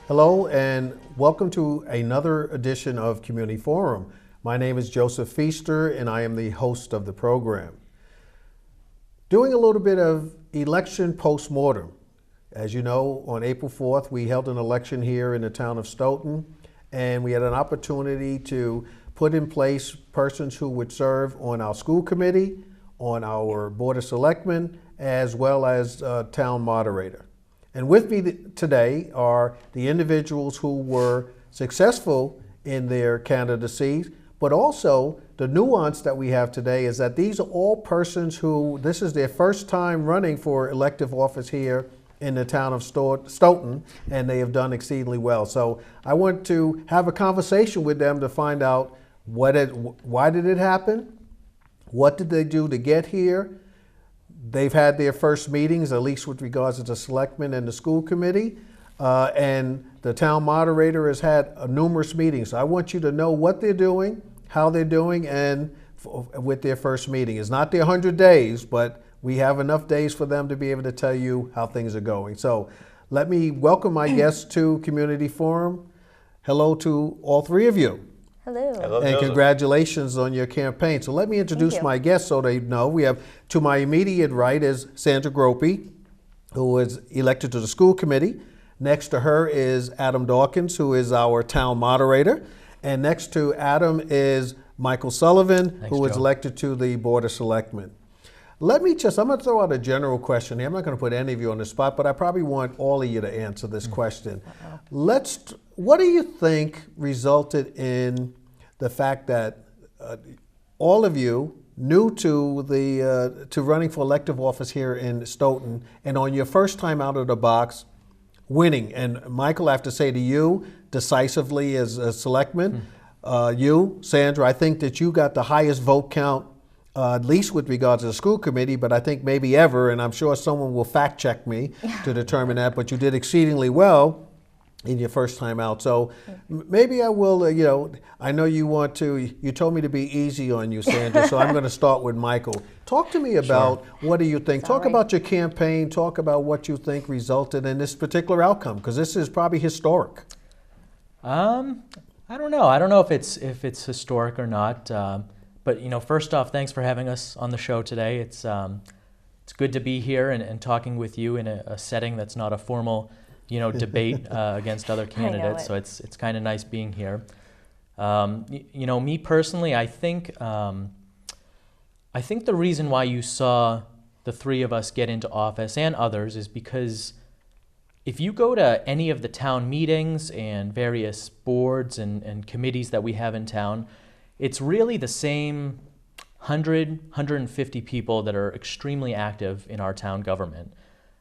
Hello and welcome to another edition of Community Forum. My name is Joseph Feaster and I am the host of the program. Doing a little bit of election postmortem. As you know, on April 4th, we held an election here in the town of Stoughton, and we had an opportunity to put in place persons who would serve on our school committee, on our Board of Selectmen, as well as town moderator. And with me today are the individuals who were successful in their candidacy, but also the nuance that we have today is that these are all persons who, this is their first time running for elective office here in the town of Stoughton, and they have done exceedingly well. So I want to have a conversation with them to find out why did it happen? What did they do to get here? They've had their first meetings, at least with regards to the selectmen and the school committee, and the town moderator has had numerous meetings. So I want you to know what they're doing, how they're doing, and with their first meeting. It's not their 100 days, but we have enough days for them to be able to tell you how things are going. So let me welcome my guests to Community Forum. Hello to all three of you. Hello. Hello, And Joseph. Congratulations on your campaign. So let me introduce my guests so they know. We have, to my immediate right is Sandra Groppi, who was elected to the school committee. Next to her is Adam Dawkins, who is our town moderator. And next to Adam is Michael Sullivan, Thanks, who was Joe. elected to the Board of Selectmen. I'm going to throw out a general question here. I'm not going to put any of you on the spot, but I probably want all of you to answer this question. What do you think resulted in the fact that all of you new to running for elective office here in Stoughton, and on your first time out of the box, winning? And Michael, I have to say to you, decisively as a selectman, you, Sandra, I think that you got the highest vote count, at least with regards to the school committee, but I think maybe ever, and I'm sure someone will fact check me to determine that, but you did exceedingly well in your first time out. So maybe I will, I know you told me to be easy on you, Sandra, so I'm going to start with Michael. Talk to me about what do you think? Talk about your campaign, talk about what you think resulted in this particular outcome, because this is probably historic. I don't know. I don't know if it's historic or not. But first off, thanks for having us on the show today. It's good to be here and talking with you in a setting that's not a formal, debate against other candidates. So it's kind of nice being here. Me personally, I think the reason why you saw the three of us get into office and others is because if you go to any of the town meetings and various boards and committees that we have in town, it's really the same 150 people that are extremely active in our town government.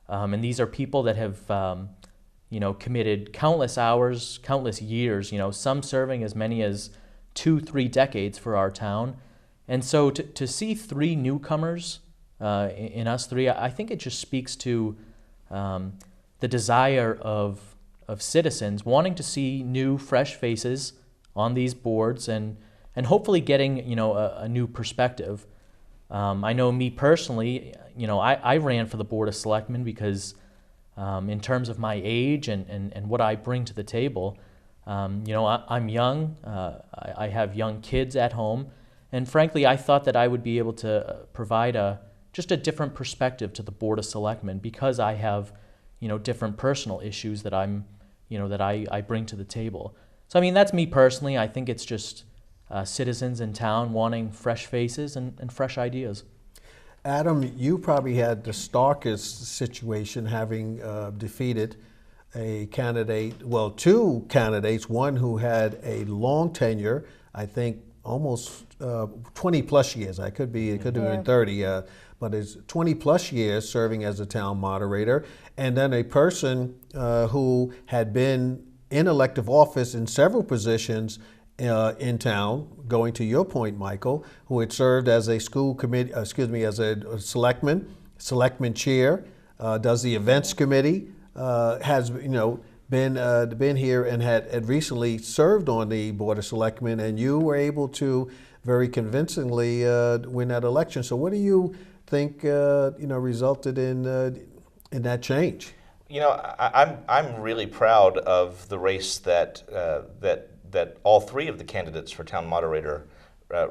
And these are people that have, committed countless hours, countless years, some serving as many as 2-3 decades for our town. And so to see three newcomers in us three, I think it just speaks to the desire of citizens wanting to see new, fresh faces on these boards and hopefully getting, a new perspective. I know me personally, I ran for the Board of Selectmen because in terms of my age and what I bring to the table, I'm young, I have young kids at home, and frankly, I thought that I would be able to provide just a different perspective to the Board of Selectmen because I have, different personal issues that that I bring to the table. So, that's me personally. I think it's just citizens in town wanting fresh faces and fresh ideas. Adam, you probably had the starkest situation having defeated a candidate, well, two candidates, one who had a long tenure, I think almost 20 plus years. It could have been 30, but it's 20 plus years serving as a town moderator. And then a person who had been in elective office in several positions in town, going to your point, Michael, who had served as a school committee, as a selectman chair, does the events committee, has been here and had recently served on the Board of Selectmen, and you were able to very convincingly win that election. So what do you think resulted in that change? I'm really proud of the race that all three of the candidates for town moderator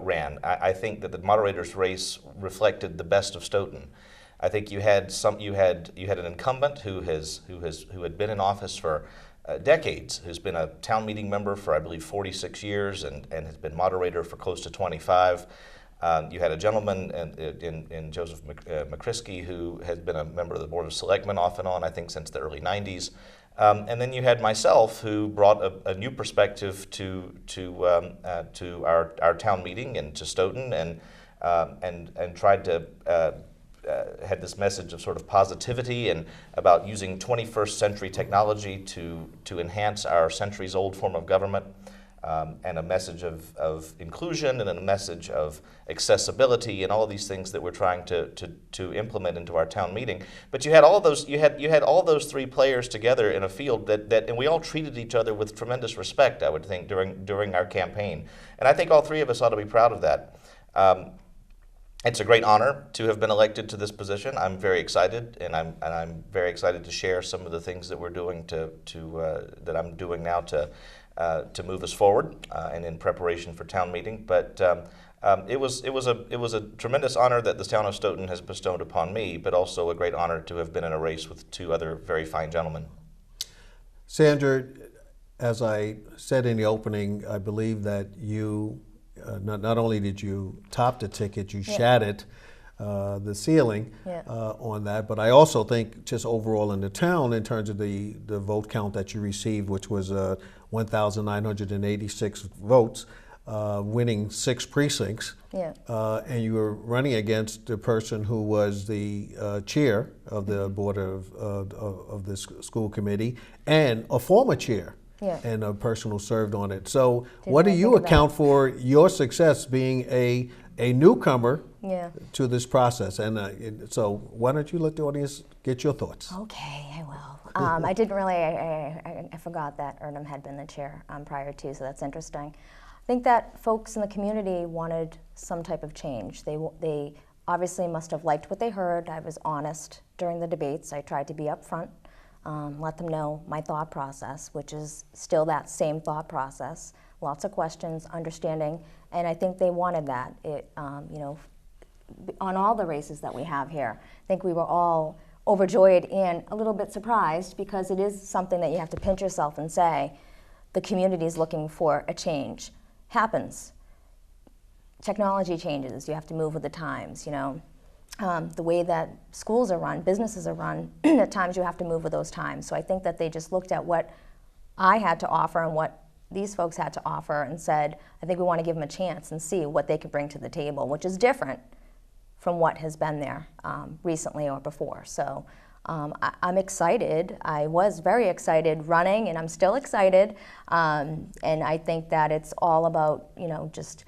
ran. I think that the moderator's race reflected the best of Stoughton. I think you had an incumbent who had been in office for decades, who's been a town meeting member for, I believe, 46 years and has been moderator for close to 25. You had a gentleman in Joseph McCrisky who has been a member of the Board of Selectmen off and on, I think, since the early 90s. And then you had myself, who brought a new perspective to our town meeting and to Stoughton, and tried to had this message of sort of positivity and about using 21st century technology to enhance our centuries-old form of government. And a message of inclusion and a message of accessibility and all of these things that we're trying to implement into our town meeting. But you had all those you had all those three players together in a field that and we all treated each other with tremendous respect, I would think, during our campaign. And I think all three of us ought to be proud of that. It's a great honor to have been elected to this position. I'm very excited, and I'm very excited to share some of the things that we're doing that I'm doing now to move us forward and in preparation for town meeting. But it was a tremendous honor that the town of Stoughton has bestowed upon me, but also a great honor to have been in a race with two other very fine gentlemen. Sandra, as I said in the opening, I believe that you not only did you top the ticket, you shattered the ceiling on that, but I also think just overall in the town, in terms of the vote count that you received, which was 1,986 votes, winning 6 precincts, and you were running against the person who was the chair of the board of the school committee and a former chair. And a person who served on it. So what do you account for your success being a newcomer to this process? And so why don't you let the audience get your thoughts? Okay, I will. I didn't really, I forgot that Erdem had been the chair prior to, so that's interesting. I think that folks in the community wanted some type of change. They obviously must have liked what they heard. I was honest during the debates. I tried to be upfront. Let them know my thought process, which is still that same thought process. Lots of questions, understanding, and I think they wanted that. On all the races that we have here, I think we were all overjoyed and a little bit surprised, because it is something that you have to pinch yourself and say, the community is looking for a change. Happens. Technology changes. You have to move with the times. The way that schools are run, businesses are run, at times you have to move with those times. So I think that they just looked at what I had to offer and what these folks had to offer and said, I think we want to give them a chance and see what they could bring to the table, which is different from what has been there recently or before. So I'm excited. I was very excited running, and I'm still excited. And I think that it's all about, just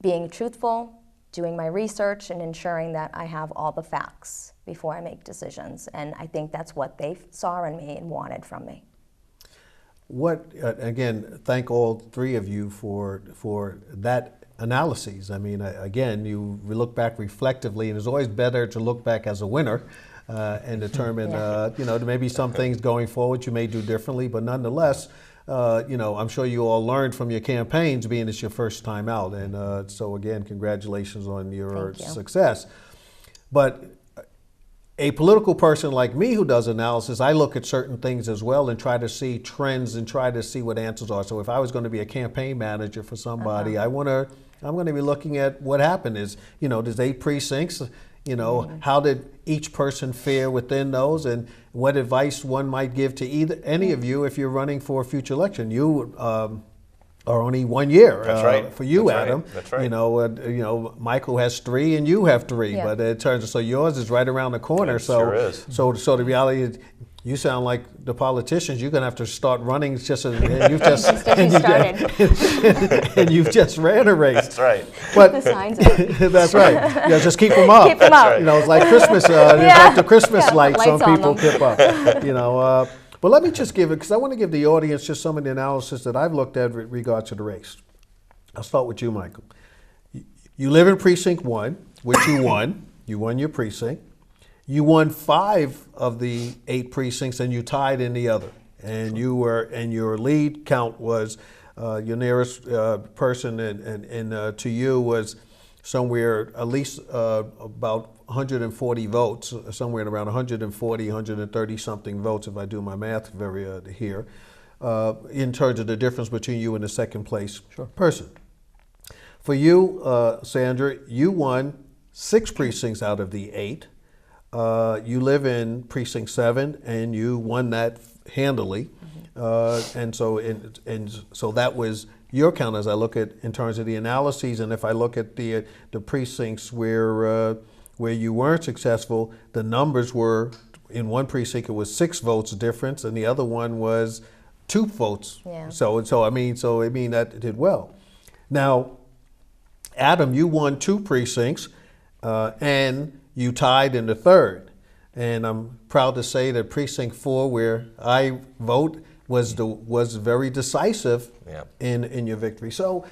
being truthful, doing my research, and ensuring that I have all the facts before I make decisions. And I think that's what they saw in me and wanted from me. Again, thank all three of you for that analysis. I mean, again, you look back reflectively, and it's always better to look back as a winner and determine, maybe some things going forward you may do differently, but nonetheless, I'm sure you all learned from your campaigns, being it's your first time out. And so again, congratulations on your success. But a political person like me who does analysis, I look at certain things as well and try to see trends and try to see what answers are. So if I was going to be a campaign manager for somebody, I'm going to be looking at what happened. There's 8 precincts. How did each person fare within those, and what advice one might give to any of you if you're running for a future election. You are only 1 year. That's right. For you, That's Adam. Right. That's right. Michael has 3 and you have 3, but in terms of, so yours is right around the corner. It sure is. So the reality is, you sound like the politicians. You're going to have to start running and you've just and you've just ran a race. That's right. But the signs up. That's right. Just keep them up. Keep them up. Right. It's like Christmas. It's like the Christmas lights. Some people keep up. But let me just give it, because I want to give the audience just some of the analysis that I've looked at with regard to the race. I'll start with you, You live in Precinct 1, which you won. You won your precinct. You won 5 of the 8 precincts, and you tied in the other. And your lead count was your nearest person, and to you was somewhere at least about 140 votes, somewhere around 140, 130 something votes, if I do my math here, in terms of the difference between you and the second place person. For you, Sandra, you won 6 precincts out of the 8. You live in precinct 7, and you won that handily. And so that was your count as I look at in terms of the analyses. And if I look at the precincts where you weren't successful, the numbers were, in one precinct it was 6 votes difference, and the other one was 2 votes. Yeah. So I mean that did well. Now, Adam, you won 2 precincts, and you tied in the 3rd. And I'm proud to say that precinct 4, where I vote, was very decisive in your victory. So,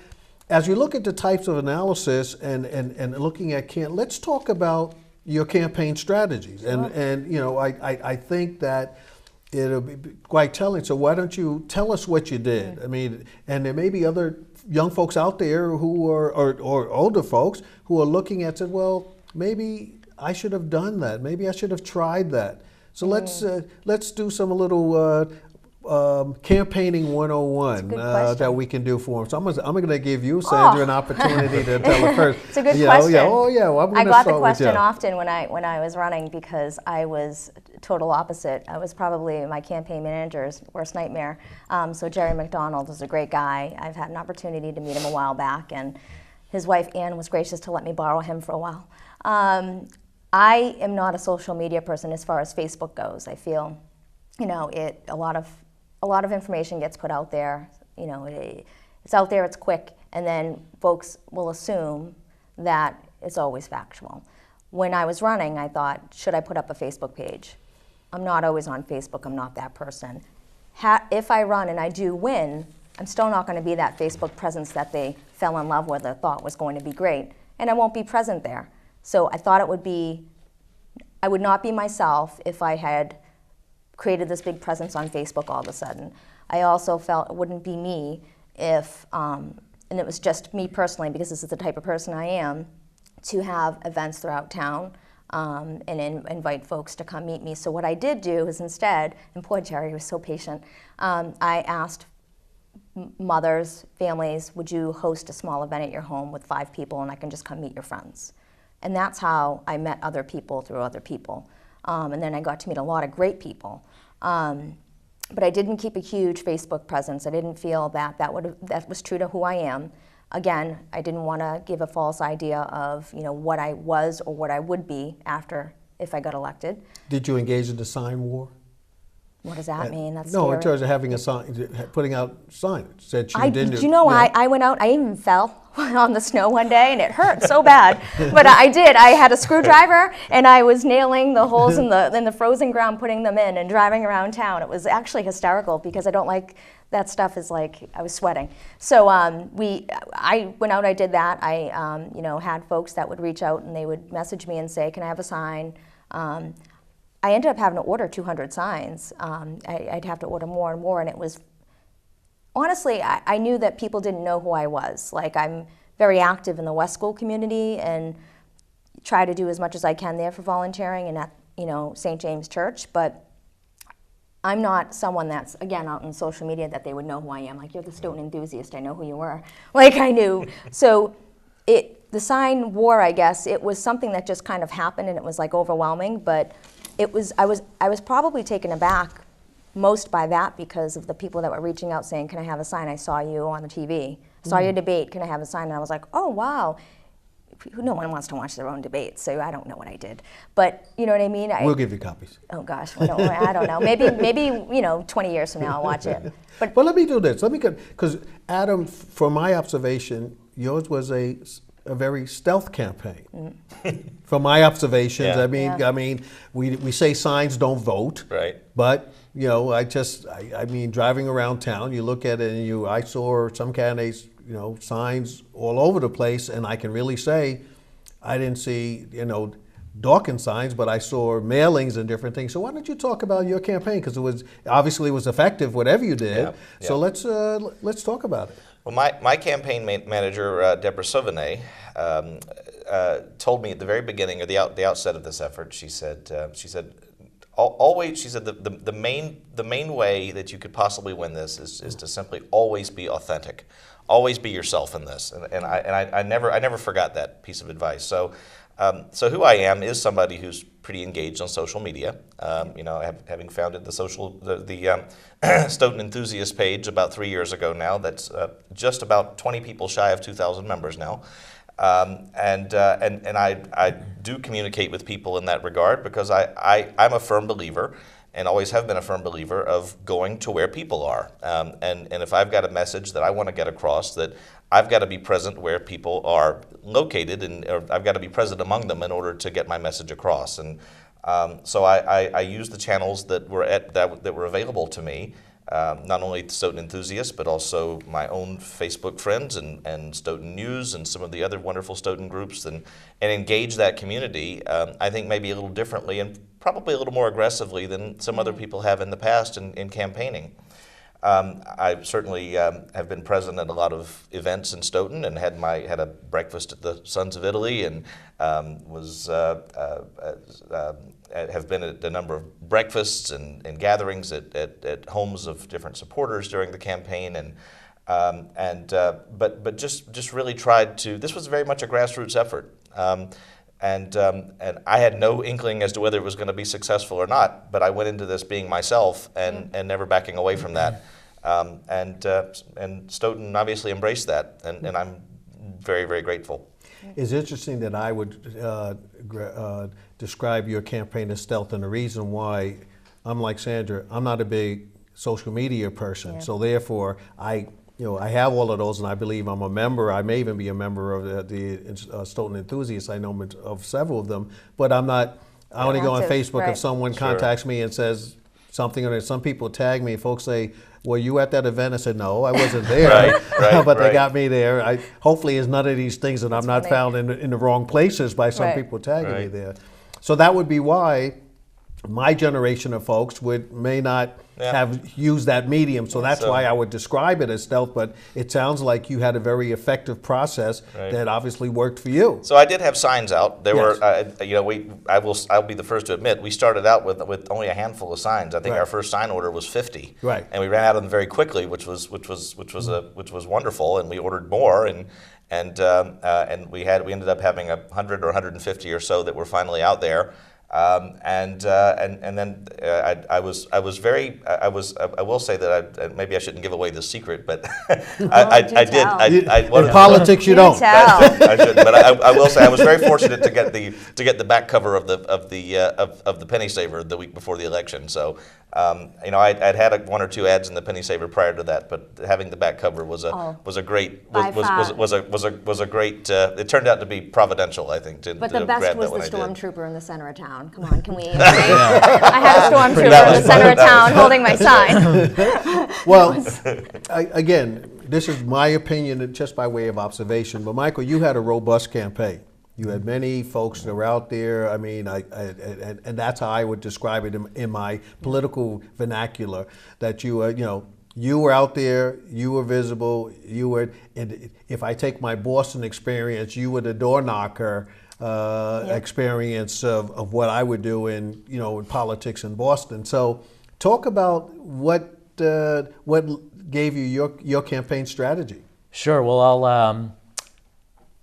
as you look at the types of analysis and looking at let's talk about your campaign strategies. And you know, I think that it'll be quite telling. So why don't you tell us what you did? I mean, and there may be other young folks out there who are, or older folks who are looking at it, well, maybe I should have done that. Maybe I should have tried that. So let's do some little campaigning 101 that we can do for them. So I'm going to give you, Sandra, an opportunity to tell the first. It's a good question. Well, I got the question often when I was running, because I was total opposite. I was probably my campaign manager's worst nightmare. So Jerry McDonald is a great guy. I've had an opportunity to meet him a while back, and his wife Ann was gracious to let me borrow him for a while. I am not a social media person as far as Facebook goes. I feel, you know, a lot of information gets put out there. You know, it's out there, it's quick, and then folks will assume that it's always factual. When I was running, I thought, should I put up a Facebook page? I'm not always on Facebook. I'm not that person. If I run and I do win, I'm still not going to be that Facebook presence that they fell in love with or thought was going to be great, and I won't be present there. So I thought I would not be myself if I had created this big presence on Facebook all of a sudden. I also felt it wouldn't be me if, and it was just me personally, because this is the type of person I am, to have events throughout town and invite folks to come meet me. So what I did do is instead, and poor Jerry was so patient, I asked mothers, families, would you host a small event at your home with 5 people and I can just come meet your friends? And that's how I met other people through other people. And then I got to meet a lot of great people. But I didn't keep a huge Facebook presence. I didn't feel that was true to who I am. Again, I didn't want to give a false idea of, you know, what I was or what I would be if I got elected. Did you engage in the sign war? What does that mean? That's no, scary. in terms of having a sign, putting out signage that you didn't. You know, I went out. I even fell on the snow one day, and it hurt so bad. But I did. I had a screwdriver, and I was nailing the holes in the frozen ground, putting them in, and driving around town. It was actually hysterical because I don't like that stuff. Is like I was sweating. So I went out. I did that. I had folks that would reach out and they would message me and say, "Can I have a sign?" I ended up having to order 200 signs. I'd have to order more and more, and it was, honestly, I knew that people didn't know who I was. Like, I'm very active in the West School community and try to do as much as I can there for volunteering and at, St. James Church, but I'm not someone that's, again, out on social media that they would know who I am. Like, you're the Stoughton enthusiast, I know who you were. Like, I knew. So the sign war, I guess, it was something that just kind of happened, and it was like overwhelming, but I was probably taken aback most by that because of the people that were reaching out saying, "Can I have a sign? I saw you on the TV. I saw your debate. Can I have a sign?" And I was like, "Oh, wow." No one wants to watch their own debates, so I don't know what I did. But you know what I mean? We'll give you copies. Oh gosh, I don't know. Maybe 20 years from now I'll watch it. But well, let me do this. Because Adam, from my observation, yours was a very stealth campaign. From my observations, yeah. I mean, we say signs don't vote, right? But I mean, driving around town, you look at it, and I saw some candidates, signs all over the place, and I can really say, I didn't see, Dawkins signs, but I saw mailings and different things. So why don't you talk about your campaign? Because it was obviously was effective, whatever you did. Yeah, So yeah. let's talk about it. Well, my campaign manager, Deborah Sauvanet, told me at the very beginning, or the outset of this effort, she said, always, she said, the main way that you could possibly win this is to simply always be authentic, always be yourself in this, and I never forgot that piece of advice. So who I am is somebody who's pretty engaged on social media. Having founded the Stoughton enthusiast page about 3 years ago now. That's just about 20 people shy of 2,000 members now. And I do communicate with people in that regard because I'm a firm believer, and always have been a firm believer, of going to where people are. And if I've got a message that I want to get across, that I've got to be present where people are located, or I've got to be present among them in order to get my message across. And so I use the channels that were available to me. Not only Stoughton enthusiasts, but also my own Facebook friends and Stoughton News and some of the other wonderful Stoughton groups, and engage that community, I think maybe a little differently and probably a little more aggressively than some other people have in the past in campaigning. I certainly have been present at a lot of events in Stoughton and had a breakfast at the Sons of Italy, and have been at a number of breakfasts and gatherings at homes of different supporters during the campaign, but just really tried to. This was very much a grassroots effort. And I had no inkling as to whether it was going to be successful or not, but I went into this being myself and never backing away from that. And Stoughton obviously embraced that, and I'm very, very grateful. It's interesting that I would describe your campaign as stealth, and the reason why, I'm like Sandra, I'm not a big social media person, Yeah. so therefore I have all of those, and I believe I'm a member. I may even be a member of the Stoughton enthusiasts. I know of several of them, but I'm not. I only go on Active, Facebook right. if someone Sure. contacts me and says something, or some people tag me. Folks say, "Were you at that event?" I said, "No, I wasn't there." Right, but they right. got me there. Hopefully, it's none of these things that I'm not funny. found in the wrong places by some Right. people tagging me Right. there. So that would be why my generation of folks may not Yeah. have used that medium. So that's So- why I would describe it as stealth. But it sounds like you had a very effective process Right. that obviously worked for you. So I did have signs out. There Yes. were, I'll be the first to admit, we started out with only a handful of signs. I think Right. our first sign order was 50, Right. and we ran out of them very quickly, which was wonderful. And we ordered more, and we ended up having 100 or 150 or so that were finally out there. And then I will say that maybe I shouldn't give away the secret, but I did. In politics, you don't. tell. I shouldn't, but I will say I was very fortunate to get the back cover of the Pennysaver the week before the election. So I'd had one or two ads in the Pennysaver prior to that, but having the back cover was a great By far. great. It turned out to be providential, I think. But to the best grab was that when the I did. stormtrooper in the center of town. Come on, can we? I had a stormtrooper in the center of town holding my sign. Well, again, this is my opinion, just by way of observation. But Michael, you had a robust campaign. You had many folks that were out there. I mean, and that's how I would describe it in my political vernacular. That you were out there, you were visible, and if I take my Boston experience, you were the door knocker experience of what I would do in politics in Boston. So, talk about what gave you your campaign strategy. Sure. Well,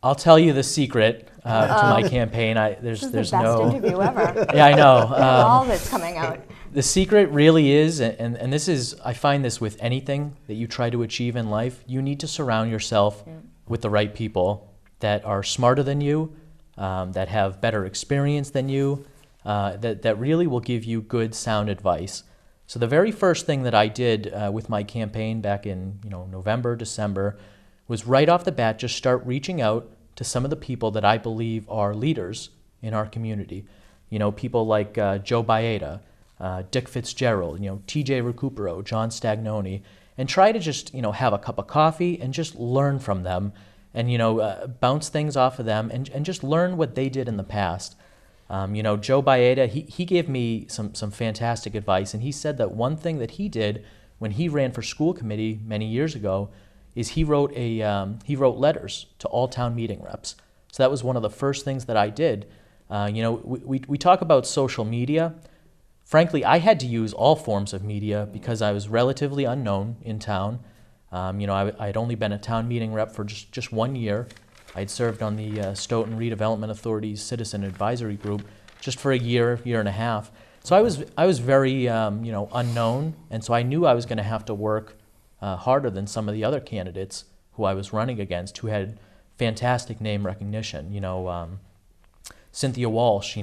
I'll tell you the secret to my campaign. This is the best interview ever. Yeah, I know. All that's coming out. The secret really is, and this is, I find this with anything that you try to achieve in life, you need to surround yourself with the right people that are smarter than you, that have better experience than you, that really will give you good, sound advice. So the very first thing that I did with my campaign back in November, December, was right off the bat just start reaching out to some of the people that I believe are leaders in our community. People like Joe Baeta, Dick Fitzgerald, TJ Recupero, John Stagnoni, and try to just have a cup of coffee and just learn from them, and bounce things off of them, and just learn what they did in the past. Joe Baeta, he gave me some fantastic advice, and he said that one thing that he did when he ran for school committee many years ago is he wrote letters to all town meeting reps. So that was one of the first things that I did. We talk about social media. Frankly, I had to use all forms of media because I was relatively unknown in town. I had only been a town meeting rep for just 1 year. I'd served on the Stoughton Redevelopment Authority's Citizen Advisory Group just for a year and a half. So I was very unknown, and so I knew I was going to have to work harder than some of the other candidates who I was running against, who had fantastic name recognition. Cynthia Walsh,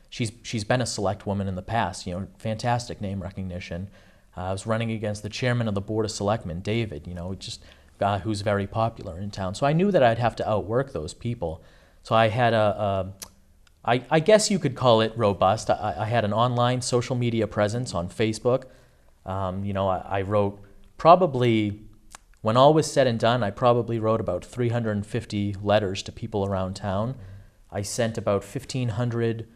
she's been a select woman in the past. Fantastic name recognition. I was running against the chairman of the Board of Selectmen, David. Just guy who's very popular in town. So I knew that I'd have to outwork those people. So I had I guess you could call it robust. I had an online social media presence on Facebook. I wrote probably, when all was said and done, I probably wrote about 350 letters to people around town. I sent about 1,500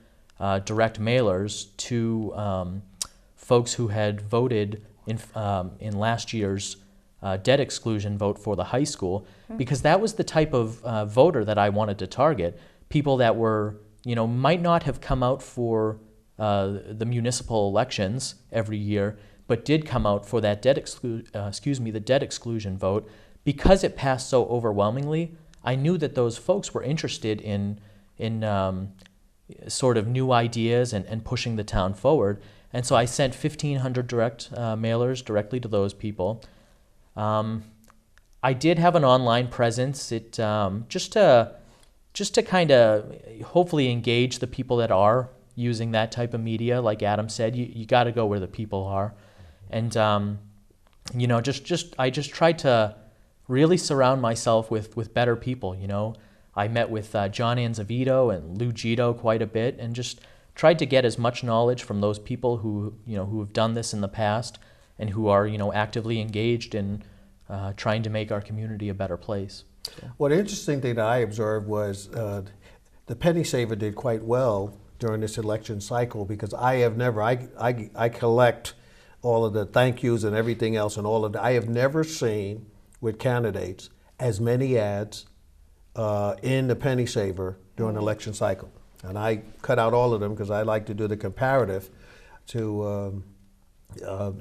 direct mailers to folks who had voted in last year's debt exclusion vote for the high school, because that was the type of voter that I wanted to target. People that were, might not have come out for the municipal elections every year, but did come out for that the debt exclusion vote. Because it passed so overwhelmingly, I knew that those folks were interested in sort of new ideas and pushing the town forward. And so I sent 1,500 direct mailers directly to those people. I did have an online presence. It just to kind of hopefully engage the people that are using that type of media. Like Adam said, you got to go where the people are, and I just tried to really surround myself with better people. I met with John Anzavito and Lou Gito quite a bit, and just tried to get as much knowledge from those people who have done this in the past and who are actively engaged in trying to make our community a better place. So. Well, the interesting thing that I observed was the Pennysaver did quite well during this election cycle, because I collect all of the thank yous and everything else and all of that. I have never seen with candidates as many ads in the Pennysaver during the election cycle. And I cut out all of them because I like to do the comparative to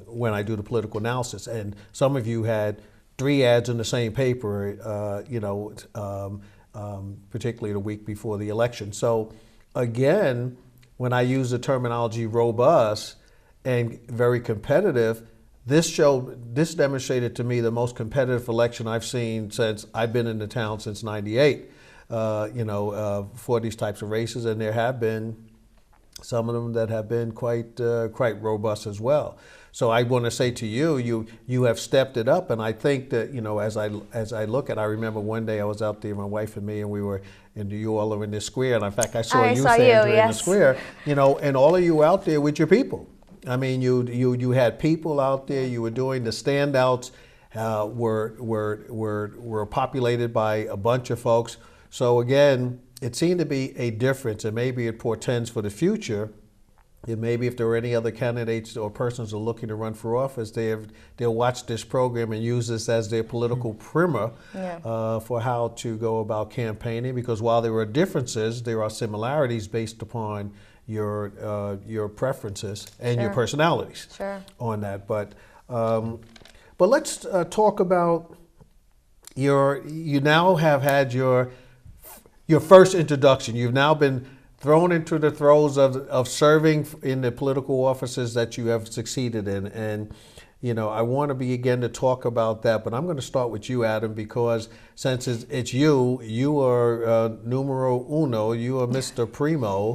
when I do the political analysis. And some of you had 3 ads in the same paper, particularly the week before the election. So again, when I use the terminology robust and very competitive, this demonstrated to me the most competitive election I've seen since I've been in the town since '98. For these types of races, and there have been some of them that have been quite robust as well. So I want to say to you have stepped it up, and I think that as I look at, I remember one day I was out there, my wife and me, and we were in New Orleans in this square, and in fact I saw Sandra, in the square, and all of you out there with your people. I mean, you had people out there. You were doing the standouts. Were populated by a bunch of folks. So again, it seemed to be a difference, and maybe it portends for the future. And maybe if there are any other candidates or persons who are looking to run for office, they'll watch this program and use this as their political primer for how to go about campaigning. Because while there are differences, there are similarities based upon your preferences and your personalities on that. But let's talk about you now have had your first introduction. You've now been thrown into the throes of serving in the political offices that you have succeeded in. And, I want to begin to talk about that, but I'm going to start with you, Adam, because since it's you are numero uno, you are Mr. Primo,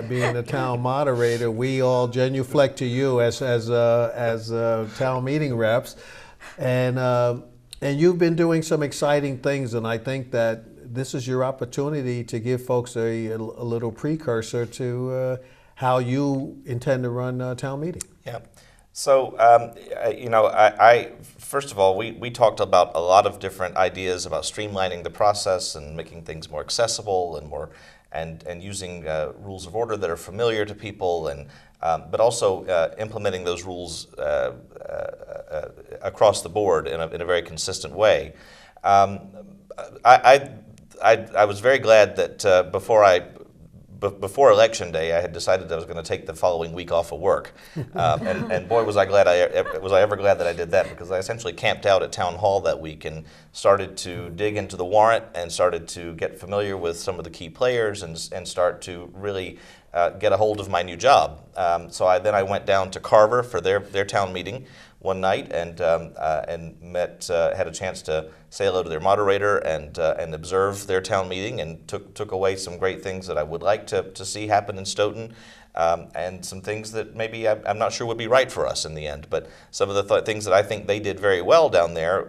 being the town moderator. We all genuflect to you as town meeting reps. And you've been doing some exciting things, and I think that this is your opportunity to give folks a little precursor to how you intend to run town meeting. Yeah. So, I first of all, we talked about a lot of different ideas about streamlining the process and making things more accessible and more and using rules of order that are familiar to people, and but also implementing those rules across the board in a very consistent way. I was very glad that before Election Day, I had decided I was going to take the following week off of work, and boy, was I ever glad that I did that, because I essentially camped out at Town Hall that week and started to dig into the warrant and started to get familiar with some of the key players and start to really get a hold of my new job. So I went down to Carver for their town meeting one night and had a chance to say hello to their moderator and observe their town meeting, and took away some great things that I would like to see happen in Stoughton, and some things that maybe I'm not sure would be right for us in the end. But some of the things that I think they did very well down there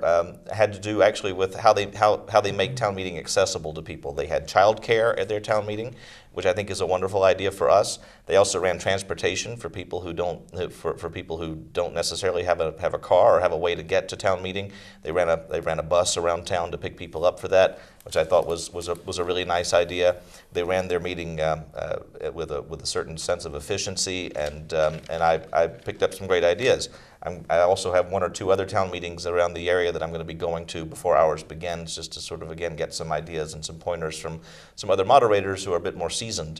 had to do actually with how they make town meeting accessible to people. They had childcare at their town meeting, which I think is a wonderful idea for us. They also ran transportation for people who don't necessarily have a car or have a way to get to town meeting. They ran a bus around town to pick people up for that, which I thought was a really nice idea. They ran their meeting with a certain sense of efficiency, and I picked up some great ideas. I also have one or two other town meetings around the area that I'm going to be going to before ours begins, just to sort of, again, get some ideas and some pointers from some other moderators who are a bit more seasoned.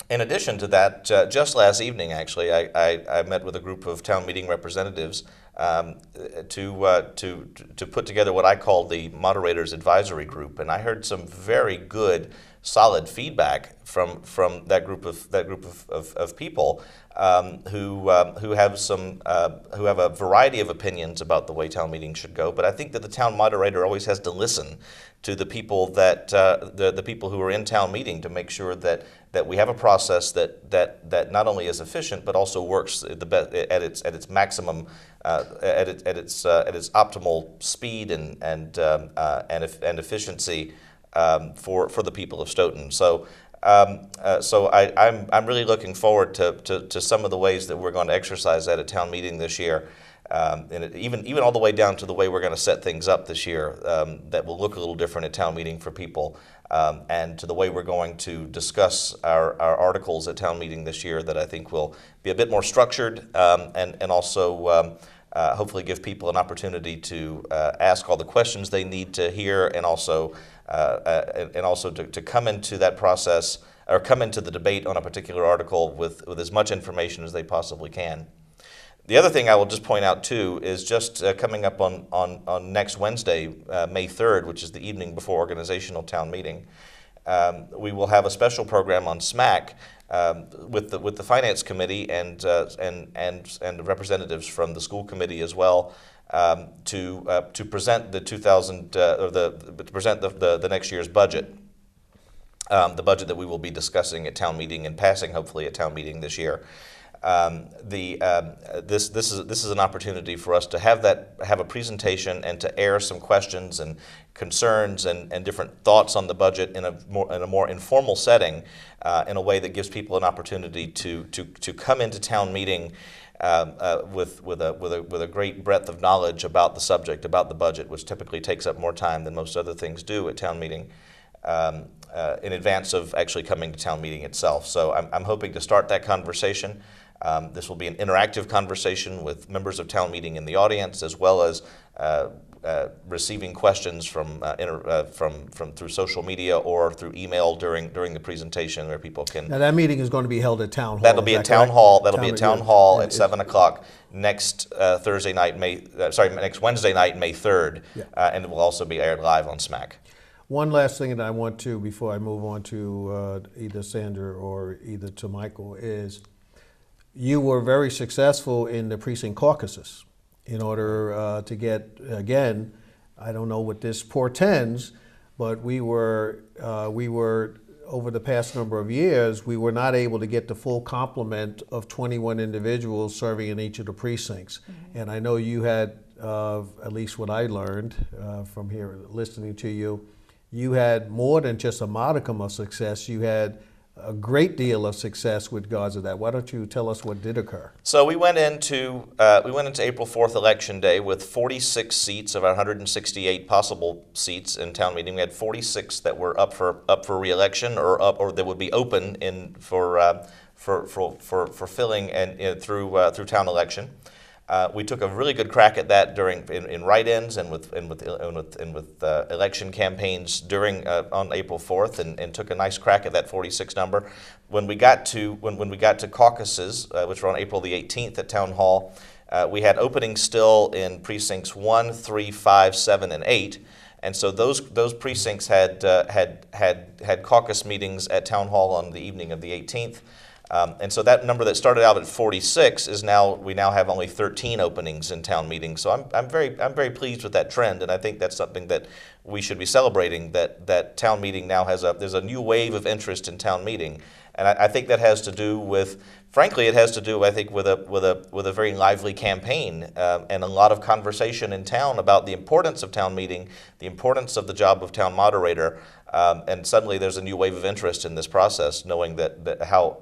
In addition to that, just last evening, actually, I met with a group of town meeting representatives to put together what I call the Moderators Advisory Group, and I heard some very good, solid feedback from that group of people who have a variety of opinions about the way town meetings should go. But I think that the town moderator always has to listen to the people that the people who are in town meeting, to make sure that we have a process that not only is efficient but also works at its maximum, at its optimal speed and efficiency for the people of Stoughton. So I'm really looking forward to some of the ways that we're going to exercise that at town meeting this year, and even all the way down to the way we're going to set things up this year, that will look a little different at town meeting for people, and to the way we're going to discuss our articles at town meeting this year, that I think will be a bit more structured, and also hopefully give people an opportunity to ask all the questions they need to hear, and also to come into that process, or come into the debate on a particular article with as much information as they possibly can. The other thing I will just point out too is just coming up on next Wednesday, May 3rd, which is the evening before organizational town meeting, we will have a special program on SMAC with the finance committee and representatives from the school committee as well, to present the next year's budget, the budget that we will be discussing at town meeting and passing hopefully at town meeting this year. This is an opportunity for us to have a presentation and to air some questions and concerns and different thoughts on the budget in a more informal setting, in a way that gives people an opportunity to come into town meeting with a great breadth of knowledge about the subject, about the budget, which typically takes up more time than most other things do at town meeting, in advance of actually coming to town meeting itself. So I'm hoping to start that conversation. This will be an interactive conversation with members of town meeting in the audience, as well as receiving questions from through social media or through email during the presentation, where people can. Now that meeting is going to be held at Town Hall. That'll be at Town Hall. That'll be at Town Hall at 7 o'clock next Thursday night, next Wednesday night, May 3rd, and it will also be aired live on SMAC. One last thing that I want to, before I move on to either Sandra or either to Michael, is you were very successful in the precinct caucuses in order to get, again, I don't know what this portends, but we were over the past number of years, we were not able to get the full complement of 21 individuals serving in each of the precincts. Mm-hmm. And I know you had, at least what I learned from here listening to you, you had more than just a modicum of success. You had a great deal of success with regards to that. Why don't you tell us what did occur? So we went into April 4th election day with 46 seats of our 168 possible seats in town meeting. We had 46 that were up for re-election or that would be open for filling and through town election. We took a really good crack at that in write-ins and with election campaigns on April 4th, and took a nice crack at that 46 number. When we got to caucuses, which were on April the 18th at Town Hall, we had openings still in precincts 1, 3, 5, 7, and 8. And so those precincts had caucus meetings at Town Hall on the evening of the 18th. And so that number that started out at 46 we now have only 13 openings in town meetings. So I'm very pleased with that trend, and I think that's something that we should be celebrating. That town meeting now there's a new wave of interest in town meeting, and I think that has to do with, frankly, it has to do, I think, with a very lively campaign and a lot of conversation in town about the importance of town meeting, the importance of the job of town moderator. And suddenly there's a new wave of interest in this process, knowing that how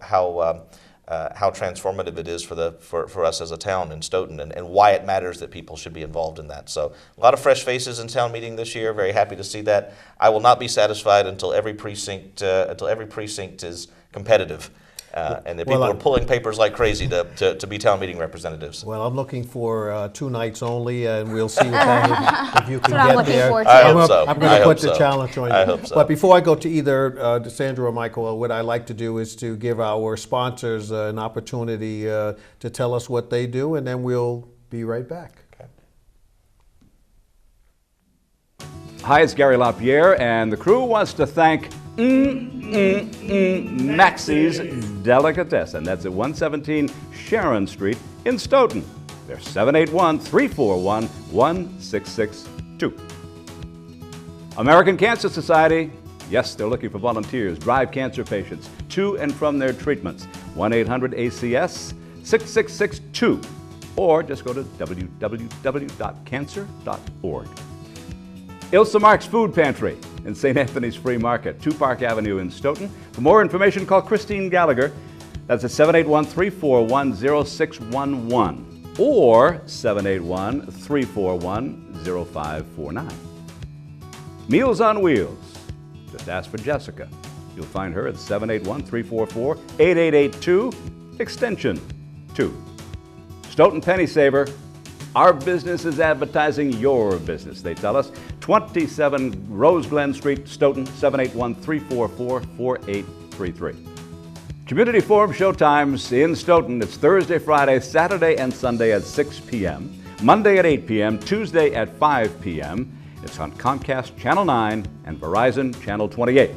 transformative it is for us as a town in Stoughton, and why it matters that people should be involved in that. So a lot of fresh faces in town meeting this year. Very happy to see that. I will not be satisfied until every precinct is competitive. And the people are pulling papers like crazy to be town meeting representatives. Well, I'm looking for 2 nights only, and we'll see if you can That's what I'm get there. looking for, too. I hope so. I'm going to put the challenge on you. I hope so. But before I go to either Sandra or Michael, what I like to do is to give our sponsors an opportunity to tell us what they do, and then we'll be right back. Hi, it's Gary LaPierre, and the crew wants to thank Maxie's Delicatessen. That's at 117 Sharon Street in Stoughton. They're 781-341-1662. American Cancer Society, yes, they're looking for volunteers. Drive cancer patients to and from their treatments. 1-800-ACS-6662. Or just go to www.cancer.org. Ilsa Mark's Food Pantry in St. Anthony's Free Market, 2 Park Avenue in Stoughton. For more information, call Christine Gallagher. That's at 781-341-0611 or 781-341-0549. Meals on Wheels. Just ask for Jessica. You'll find her at 781-344-8882, extension 2. Stoughton Pennysaver. Our business is advertising your business, they tell us. 27 Rose Glen Street, Stoughton, 781-344-4833. Community Forum showtimes in Stoughton. It's Thursday, Friday, Saturday, and Sunday at 6 p.m., Monday at 8 p.m., Tuesday at 5 p.m. It's on Comcast Channel 9 and Verizon Channel 28.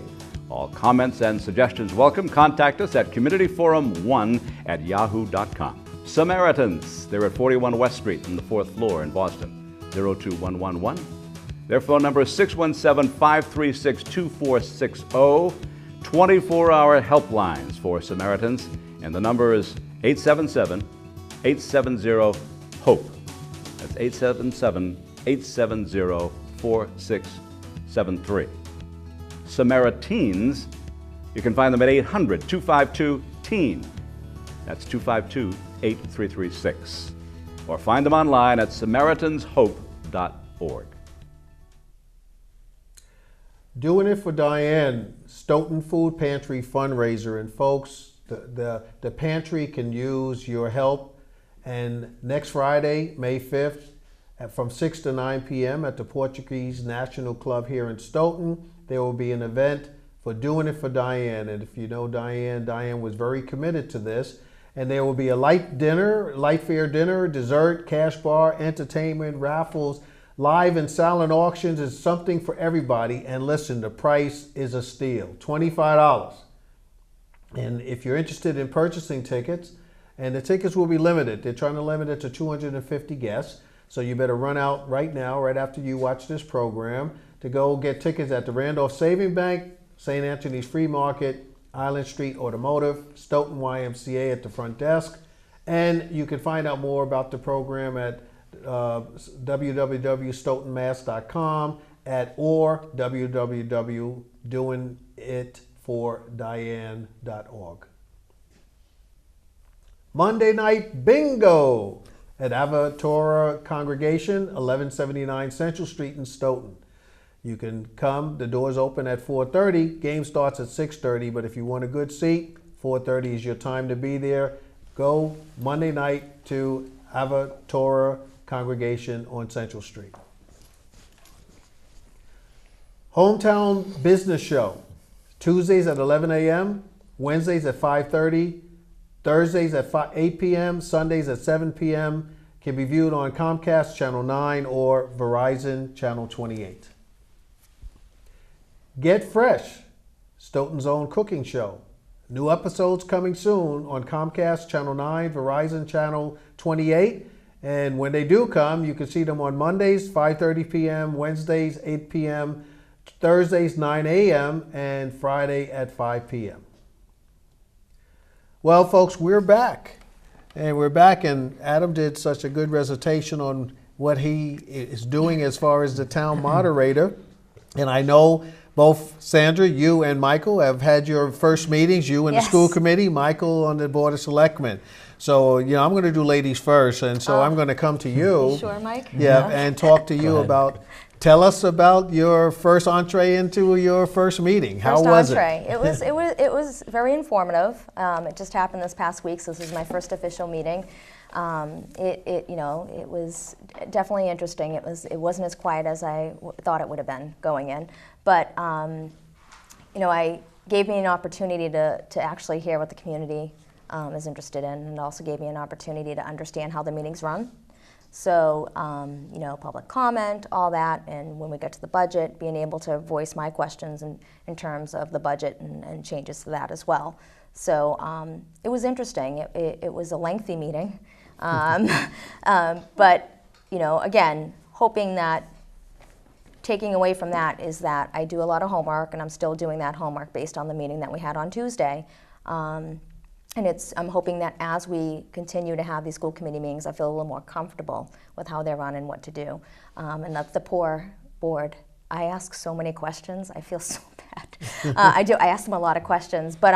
All comments and suggestions welcome. Contact us at communityforum1@yahoo.com. Samaritans, they're at 41 West Street on the 4th floor in Boston, 02111. Their phone number is 617-536-2460. 24-hour helplines for Samaritans, and the number is 877-870-HOPE. That's 877-870-4673. Samaritans, you can find them at 800-252-TEEN. That's 252-8336. Or find them online at SamaritansHope.org. Doing It for Diane, Stoughton Food Pantry fundraiser. And folks, the pantry can use your help. And next Friday, May 5th, from 6 to 9 p.m. at the Portuguese National Club here in Stoughton, there will be an event for Doing It for Diane. And if you know Diane, Diane was very committed to this. And there will be a light fare dinner, dessert, cash bar, entertainment, raffles, live and silent auctions. Is something for everybody. And listen, the price is a steal, $25. And if you're interested in purchasing tickets, and the tickets will be limited. They're trying to limit it to 250 guests. So you better run out right now, right after you watch this program, to go get tickets at the Randolph Saving Bank, St. Anthony's Free Market, Island Street Automotive, Stoughton YMCA at the front desk. And you can find out more about the program at www.stoughtonmass.com or www.doingitfordiane.com. 4diane.org. Monday night bingo at Ava Torah Congregation, 1179 Central Street in Stoughton. You can come. The doors open at 4:30. Game starts at 6:30, but if you want a good seat, 4:30 is your time to be there. Go Monday night to Ava Torah Congregation on Central Street. Hometown Business Show, Tuesdays at 11 a.m., Wednesdays at 5:30, Thursdays at 8 p.m., Sundays at 7 p.m. Can be viewed on Comcast Channel 9 or Verizon Channel 28. Get Fresh, Stoughton's own cooking show. New episodes coming soon on Comcast Channel 9, Verizon Channel 28. And when they do come, you can see them on Mondays, 5:30 p.m., Wednesdays, 8 p.m., Thursdays, 9 a.m., and Friday at 5 p.m. Well, folks, we're back. And Adam did such a good recitation on what he is doing as far as the town moderator. And I know both Sandra, you and Michael have had your first meetings, you and the school committee, Michael on the Board of Selectmen. So, I'm going to do ladies first, and so I'm going to come to you. You sure, Mike? Yeah, and talk to you about, tell us about your first entree into your first meeting. How was it? It was very informative. It just happened this past week, so this is my first official meeting. It was definitely interesting. It wasn't as quiet as I thought it would have been going in, but I gave me an opportunity to actually hear what the community is interested in, and also gave me an opportunity to understand how the meetings run. So, public comment, all that, and when we get to the budget, being able to voice my questions in terms of the budget and changes to that as well. So it was interesting. It was a lengthy meeting, but again, hoping that taking away from that is that I do a lot of homework, and I'm still doing that homework based on the meeting that we had on Tuesday. And I'm hoping that as we continue to have these school committee meetings, I feel a little more comfortable with how they're run and what to do. And that's the poor board. I ask so many questions. I feel so bad. I ask them a lot of questions, but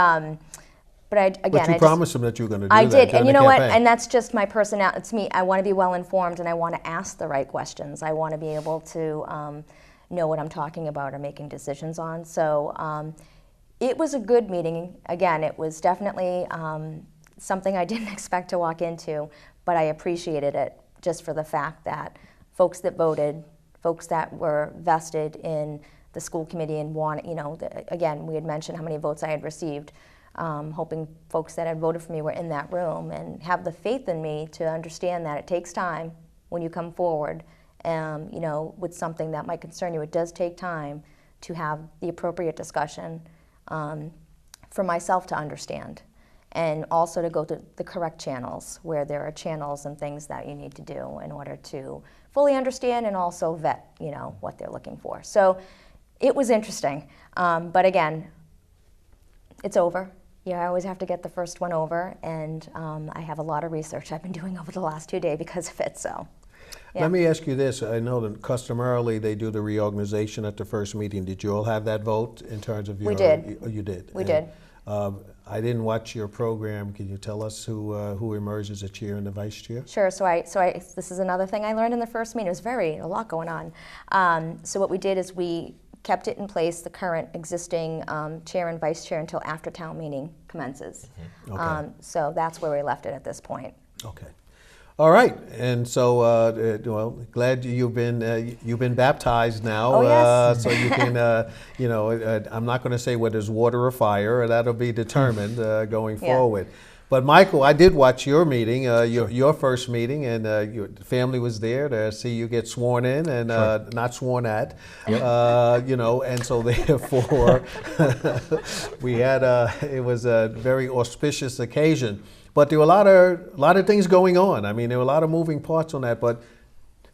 you promised them that you were going to do I that. did, and you know what? And that's just my personality. It's me. I want to be well informed, and I want to ask the right questions. I want to be able to know what I'm talking about or making decisions on. So. It was a good meeting. Again, it was definitely something I didn't expect to walk into, but I appreciated it just for the fact that folks that voted, folks that were vested in the school committee and again, we had mentioned how many votes I had received, hoping folks that had voted for me were in that room and have the faith in me to understand that it takes time when you come forward, with something that might concern you. It does take time to have the appropriate discussion for myself to understand, and also to go to the correct channels where there are channels and things that you need to do in order to fully understand and also vet, what they're looking for. So it was interesting, but again, it's over. I always have to get the first one over, and I have a lot of research I've been doing over the last 2 days because of it. So. Yeah. Let me ask you this. I know that customarily they do the reorganization at the first meeting. Did you all have that vote in terms of your... We did. You did? We did. I didn't watch your program. Can you tell us who emerged as the chair and the vice chair? Sure. So this is another thing I learned in the first meeting. It was a lot going on. So what we did is we kept it in place, the current existing chair and vice chair, until after town meeting commences. Mm-hmm. Okay. So that's where we left it at this point. Okay. All right, and so glad you've been baptized now. Oh, yes. So you can, I'm not going to say whether there's water or fire. That'll be determined going forward. But Michael, I did watch your meeting, your first meeting, and your family was there to see you get sworn in and not sworn at. Yep. And so therefore, we had it was a very auspicious occasion. But there were a lot of things going on. I mean, there were a lot of moving parts on that. But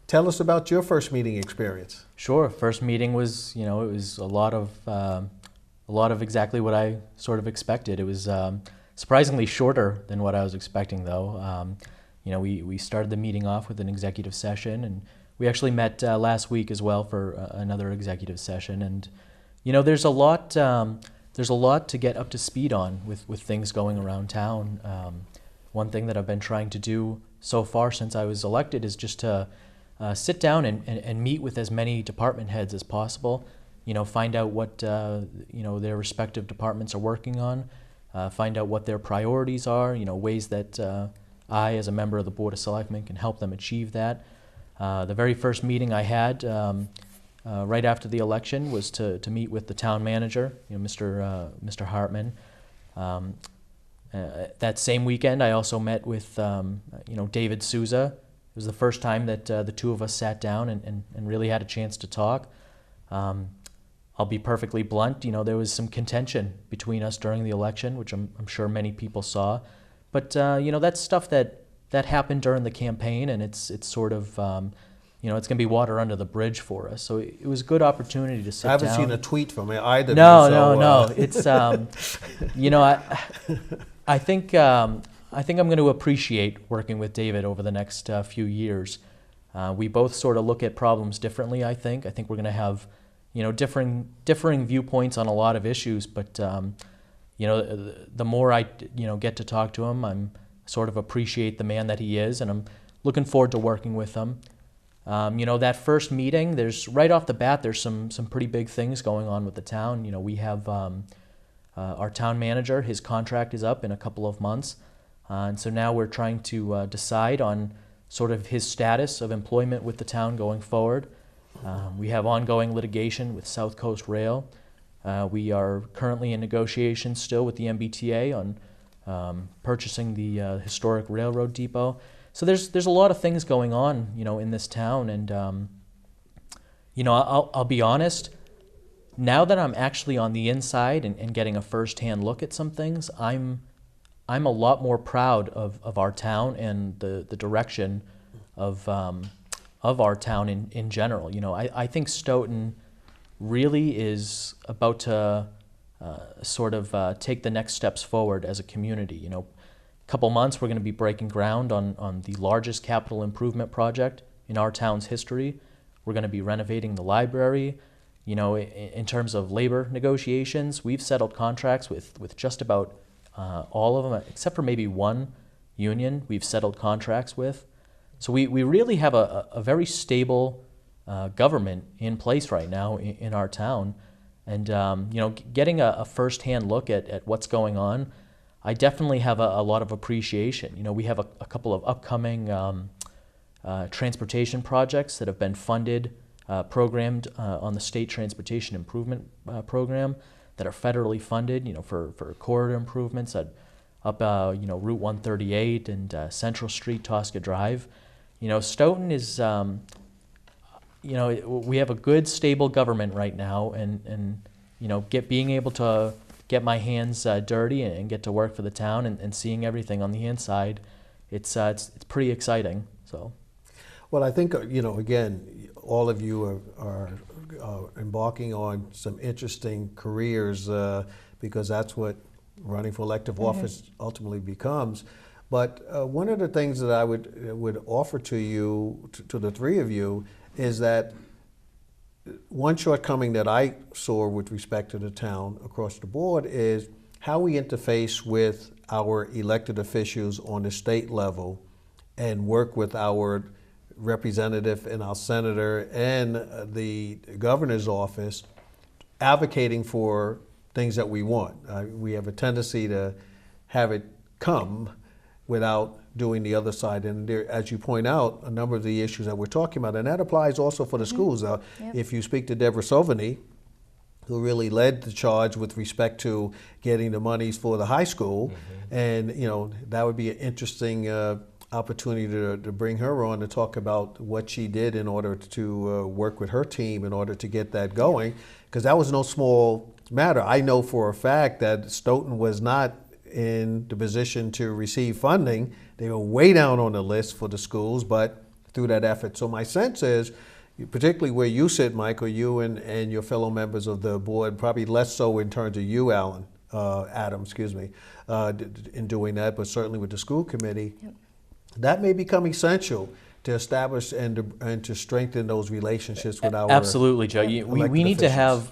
tell us about your first meeting experience. Sure. First meeting was, it was a lot of exactly what I sort of expected. It was surprisingly shorter than what I was expecting, though. We started the meeting off with an executive session, and we actually met last week as well for another executive session. And there's a lot there's a lot to get up to speed on with things going around town. One thing that I've been trying to do so far since I was elected is just to sit down and meet with as many department heads as possible. Find out what their respective departments are working on. Find out what their priorities are. Ways that I, as a member of the Board of Selectmen, can help them achieve that. The very first meeting I had right after the election was to meet with the town manager, Mr. Hartman. That same weekend, I also met with David Souza. It was the first time that the two of us sat down and really had a chance to talk. I'll be perfectly blunt. There was some contention between us during the election, which I'm sure many people saw. But that's stuff that happened during the campaign, and it's sort of it's going to be water under the bridge for us. So it was a good opportunity to sit down. I haven't seen a tweet from either. No. It's I think I'm going to appreciate working with David over the next few years. We both sort of look at problems differently. I think we're going to have differing viewpoints on a lot of issues, but the more I get to talk to him, I'm sort of appreciate the man that he is, and I'm looking forward to working with him. That first meeting, there's right off the bat, there's some pretty big things going on with the town. We have our town manager. His contract is up in a couple of months, and so now we're trying to decide on sort of his status of employment with the town going forward. We have ongoing litigation with South Coast Rail. We are currently in negotiations still with the MBTA on purchasing the historic railroad depot. So there's a lot of things going on, in this town, and I'll be honest. Now that I'm actually on the inside and getting a first-hand look at some things, I'm a lot more proud of our town and the direction of our town in general. I think Stoughton really is about to sort of take the next steps forward as a community. Couple months, we're going to be breaking ground on the largest capital improvement project in our town's history. We're going to be renovating the library. In terms of labor negotiations, we've settled contracts with just about all of them, except for maybe one union we've settled contracts with. So we really have a very stable government in place right now in our town. And getting a first-hand look at what's going on, I definitely have a lot of appreciation. We have a couple of upcoming transportation projects that have been funded, programmed on the State Transportation Improvement Program that are federally funded, for corridor improvements up Route 138 and Central Street, Tosca Drive. Stoughton is, we have a good, stable government right now, and being able to get my hands dirty and get to work for the town and seeing everything on the inside, it's pretty exciting. So, well, I think again, all of you are embarking on some interesting careers because that's what running for elective office ultimately becomes. But one of the things that I would offer to you, to the three of you, is that one shortcoming that I saw with respect to the town across the board is how we interface with our elected officials on the state level and work with our representative and our senator and the governor's office advocating for things that we want. We have a tendency to have it come without doing the other side. And there, as you point out, a number of the issues that we're talking about, and that applies also for the schools. If you speak to Deborah Sovany, who really led the charge with respect to getting the monies for the high school, and that would be an interesting opportunity to bring her on to talk about what she did in order to work with her team in order to get that going, because that was no small matter. I know for a fact that Stoughton was not in the position to receive funding. They were way down on the list for the schools, but through that effort. So my sense is, particularly where you sit, Michael, you and your fellow members of the board, probably less so in terms of you, Adam, in doing that, but certainly with the school committee, that may become essential to establish and to strengthen those relationships with our Absolutely, Joe. We elected need to officials.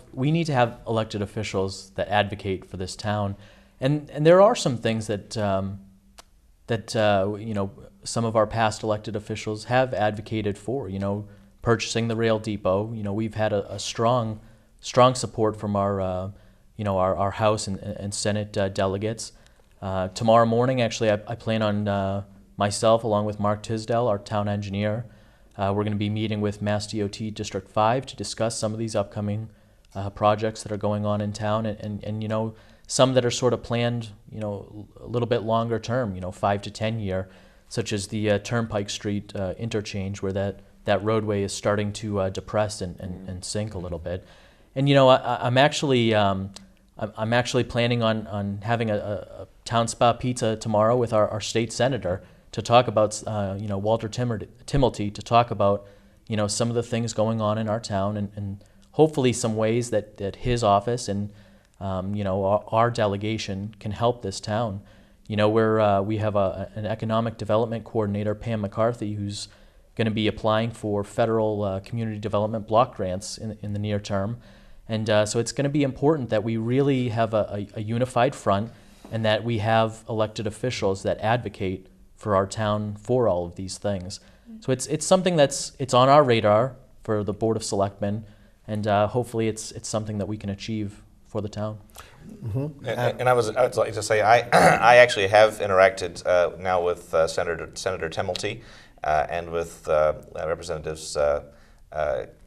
have elected officials that advocate for this town, and there are some things that some of our past elected officials have advocated for. Purchasing the rail depot. We've had a strong support from our our House and Senate delegates. Tomorrow morning, actually, I plan on myself, along with Mark Tisdale, our town engineer. We're going to be meeting with Mass DOT District 5 to discuss some of these upcoming projects that are going on in town, and some that are sort of planned, a little bit longer term, 5 to 10 year, such as the Turnpike Street interchange, where that roadway is starting to depress and sink a little bit. And I'm actually planning on having a town spa pizza tomorrow with our state senator to talk about Walter Timmelty, to talk about some of the things going on in our town, and hopefully some ways that his office and our delegation can help this town. We have an economic development coordinator, Pam McCarthy, who's going to be applying for federal community development block grants in the near term. And so it's going to be important that we really have a unified front, and that we have elected officials that advocate for our town for all of these things. So it's something it's on our radar for the Board of Selectmen, and hopefully it's something that we can achieve for the town. Mm-hmm. And I would like to say I actually have interacted now with Senator Timmelty and with Representatives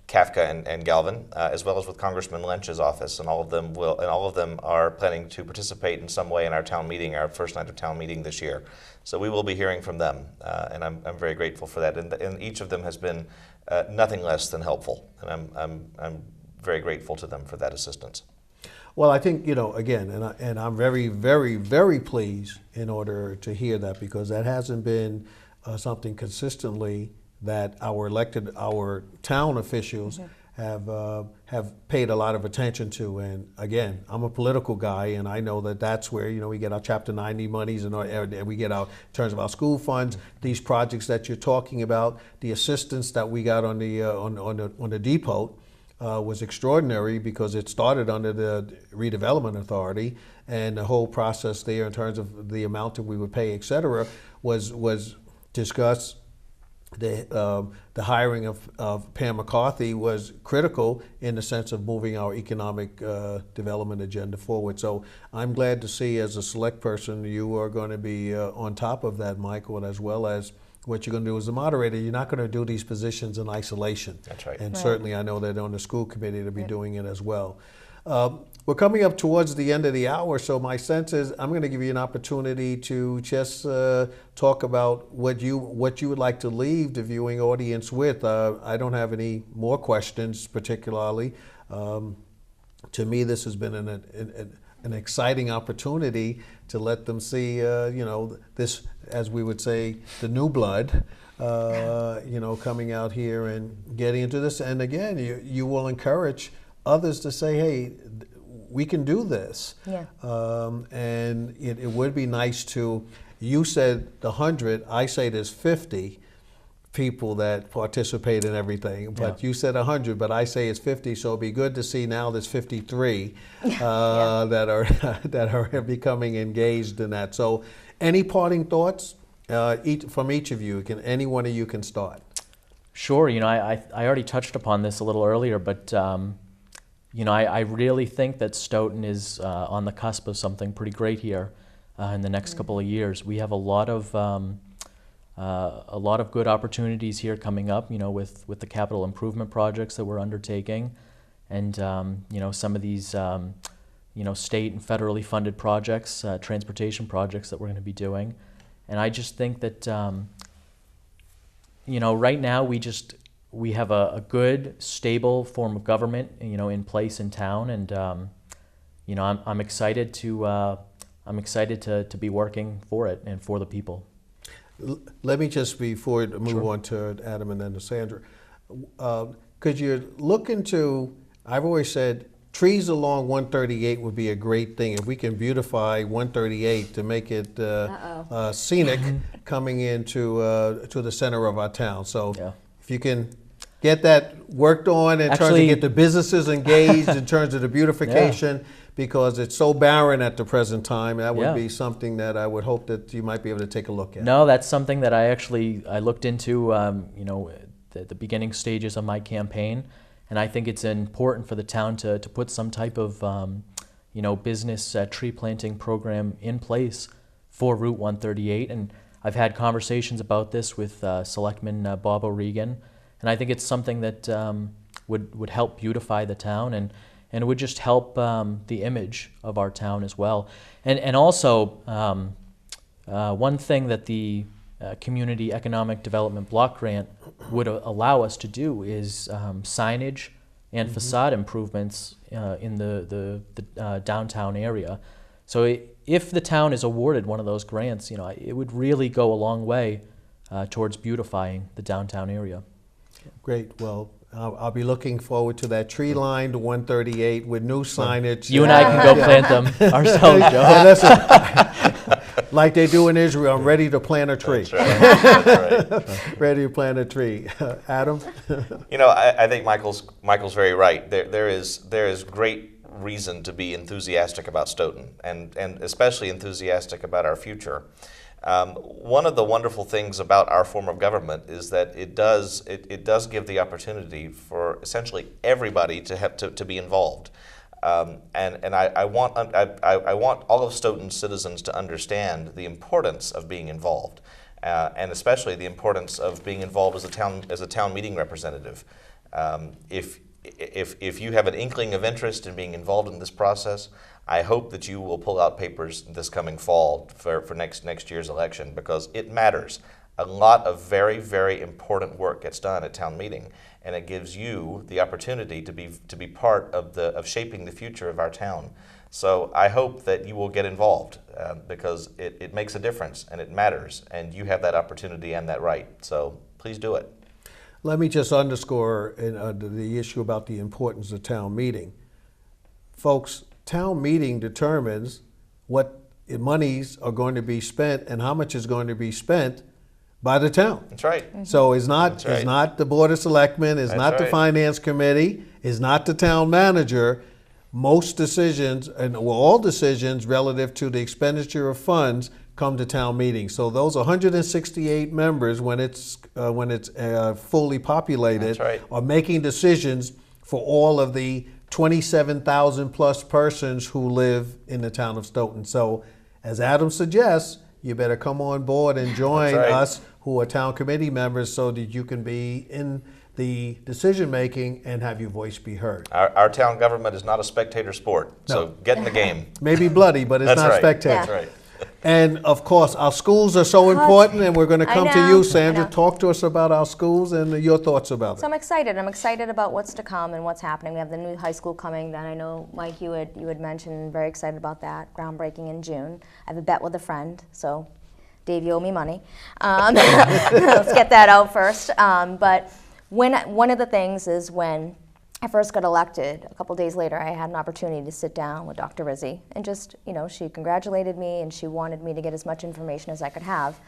Kafka and Galvin, as well as with Congressman Lynch's office, and all of them are planning to participate in some way in our town meeting, our first night of town meeting this year. So we will be hearing from them, and I'm very grateful for that. And each of them has been nothing less than helpful, and I'm very grateful to them for that assistance. Well, I think, again, and I'm very, very, very pleased in order to hear that, because that hasn't been something consistently that our town officials have paid a lot of attention to. And again, I'm a political guy, and I know that's where we get our Chapter 90 monies, and we get in terms of our school funds, these projects that you're talking about, the assistance that we got on the depot. Was extraordinary, because it started under the redevelopment authority, and the whole process there in terms of the amount that we would pay, et cetera, was discussed. The hiring of Pam McCarthy was critical in the sense of moving our economic development agenda forward. So I'm glad to see, as a select person, you are going to be on top of that, Michael, as well as what you're going to do as a moderator. You're not going to do these positions in isolation. That's right. And certainly I know that on the school committee to be doing it as well. We're coming up towards the end of the hour, so my sense is I'm going to give you an opportunity to just talk about what you would like to leave the viewing audience with. I don't have any more questions particularly. To me, this has been an exciting opportunity to let them see, this, as we would say, the new blood, coming out here and getting into this. And again, you will encourage others to say, hey, we can do this. Yeah. And it would be nice to, you said the 100, I say there's 50 people that participate in everything, but you said 100, but I say it's 50, so it'd be good to see now there's 53 that are becoming engaged in that. So any parting thoughts from each of you? Any one of you can start. Sure. I already touched upon this a little earlier, but I really think that Stoughton is on the cusp of something pretty great here in the next couple of years. We have a lot of good opportunities here coming up, with the capital improvement projects that we're undertaking, and some of these state and federally funded projects, transportation projects that we're going to be doing. And I just think that right now we have a good, stable form of government, in place in town, and I'm excited to be working for it and for the people. Let me just, before we move on to Adam and then to Sandra, could you look into, I've always said, trees along 138 would be a great thing. If we can beautify 138 to make it scenic coming into to the center of our town. So if you can get that worked on in terms of get the businesses engaged in terms of the beautification, because it's so barren at the present time, that would be something that I would hope that you might be able to take a look at. No, that's something that I looked into, you know, the beginning stages of my campaign, and I think it's important for the town to put some type of, you know, business tree planting program in place for Route 138, and I've had conversations about this with Selectman Bob O'Regan, and I think it's something that would help beautify the town, and it would just help the image of our town as well. And also, one thing that the Community Economic Development Block Grant would allow us to do is signage and facade improvements in the downtown area. So if the town is awarded one of those grants, you know, it would really go a long way towards beautifying the downtown area. Great. Well, I'll be looking forward to that tree-lined 138 with new signage. You and I can go plant them ourselves, Joe. And listen, like they do in Israel, I'm ready to plant a tree. That's right. Ready to plant a tree. Adam? You know, I think Michael's very right. There is great reason to be enthusiastic about Stoughton, and especially enthusiastic about our future. One of the wonderful things about our form of government is that it does give the opportunity for essentially everybody to be involved, and I want all of Stoughton's citizens to understand the importance of being involved, and especially the importance of being involved as a town meeting representative. If you have an inkling of interest in being involved in this process, I hope that you will pull out papers this coming fall for next year's election, because it matters. A lot of very, very important work gets done at town meeting, and it gives you the opportunity to be part of shaping the future of our town. So I hope that you will get involved, because it makes a difference and it matters, and you have that opportunity and that right. So please do it. Let me just underscore the issue about the importance of town meeting. Folks, town meeting determines what monies are going to be spent and how much is going to be spent by the town. That's right. Mm-hmm. So it's not the Board of Selectmen, it's not the Finance Committee, it's not the town manager. Most decisions, and all decisions relative to the expenditure of funds, come to town meeting. So those 168 members, when it's fully populated, are making decisions for all of the 27,000 plus persons who live in the town of Stoughton. So as Adam suggests, you better come on board and join us who are town committee members, so that you can be in the decision making and have your voice be heard. Our town government is not a spectator sport, so get in the game. Maybe bloody, but it's not spectator. That's right. And of course, our schools are so important, and we're going to come to you, Sandra. Talk to us about our schools and your thoughts about it. So I'm excited. I'm excited about what's to come and what's happening. We have the new high school coming that I know, Mike, you had mentioned. Very excited about that. Groundbreaking in June. I have a bet with a friend, so Dave, you owe me money. Let's get that out first. But one of the things is when I first got elected, a couple days later, I had an opportunity to sit down with Dr. Rizzi, and just, you know, she congratulated me and she wanted me to get as much information as I could have.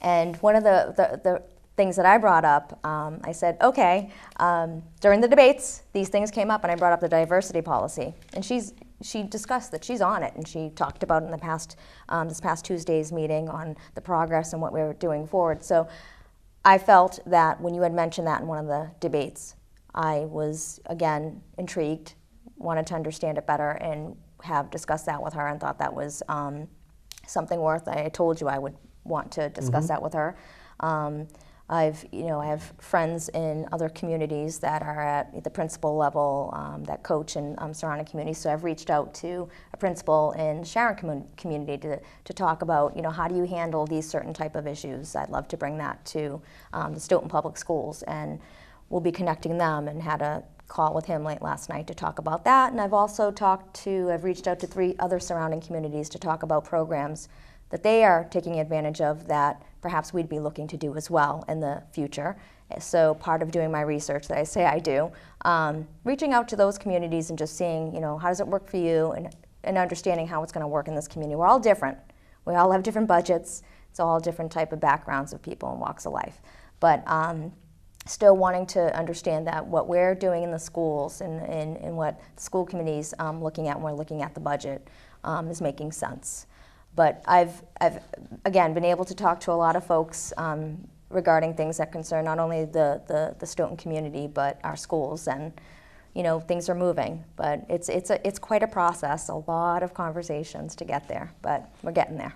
And one of the things that I brought up, I said, okay, during the debates, these things came up, and I brought up the diversity policy, and she discussed that she's on it, and she talked about it in the past, this past Tuesday's meeting on the progress and what we were doing forward. So I felt that when you had mentioned that in one of the debates, I was, again, intrigued, wanted to understand it better, and have discussed that with her, and thought that was something worth. I told you I would want to discuss that with her. I have friends in other communities that are at the principal level that coach in surrounding communities. So I've reached out to a principal in Sharon community to talk about, you know, how do you handle these certain type of issues. I'd love to bring that to the Stoughton Public Schools, and we'll be connecting them, and had a call with him late last night to talk about that. And I've also I've reached out to 3 other surrounding communities to talk about programs that they are taking advantage of that perhaps we'd be looking to do as well in the future. So part of doing my research that I say I do, reaching out to those communities and just seeing, how does it work for you, and understanding how it's going to work in this community. We're all different. We all have different budgets. It's all different type of backgrounds of people and walks of life. But still wanting to understand that what we're doing in the schools and what the school committee's looking at when we're looking at the budget is making sense. But I've again been able to talk to a lot of folks regarding things that concern not only the Stoughton community but our schools, and things are moving. But it's quite a process, a lot of conversations to get there, but we're getting there.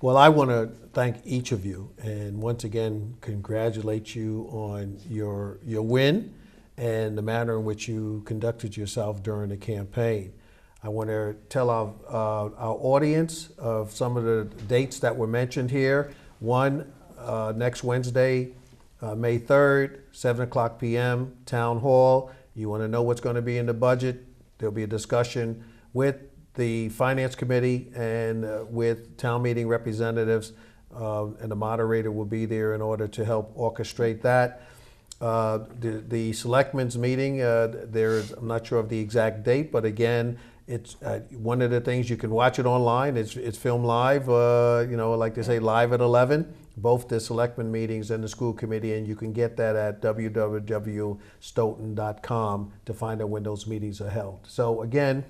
Well, I want to thank each of you, and once again congratulate you on your win and the manner in which you conducted yourself during the campaign. I want to tell our audience of some of the dates that were mentioned here. One, next Wednesday, May 3rd, 7:00 p.m., Town Hall. You want to know what's going to be in the budget? There'll be a discussion with the Finance Committee and with town meeting representatives, and the moderator will be there in order to help orchestrate that. The Selectmen's meeting, I'm not sure of the exact date, but again, it's one of the things, you can watch it online. It's filmed live, like they say, live at 11, both the Selectmen meetings and the school committee, and you can get that at www.stoughton.com to find out when those meetings are held. So again,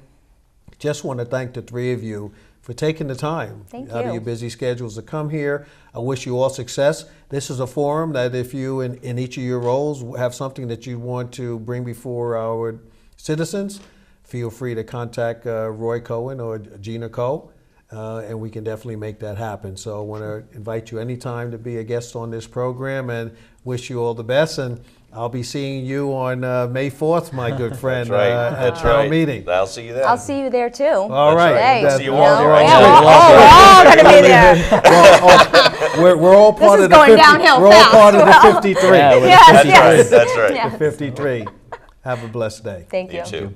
just want to thank the 3 of you for taking the time out of your busy schedules to come here. I wish you all success. This is a forum that if you, in each of your roles, have something that you want to bring before our citizens, feel free to contact Roy Cohen or Gina Coe, and we can definitely make that happen. So I want to invite you anytime to be a guest on this program, and wish you all the best. And I'll be seeing you on May 4th, my good friend, at town meeting. I'll see you there. I'll see you there too. All right. Hey, We'll see you all there. we're all going to be there. We're all part This of is the going 50. downhill We're all fast. part of the 53. Yeah, Yes, That's yes. right. That's right. Yeah. The 53. Have a blessed day. Thank you. You too.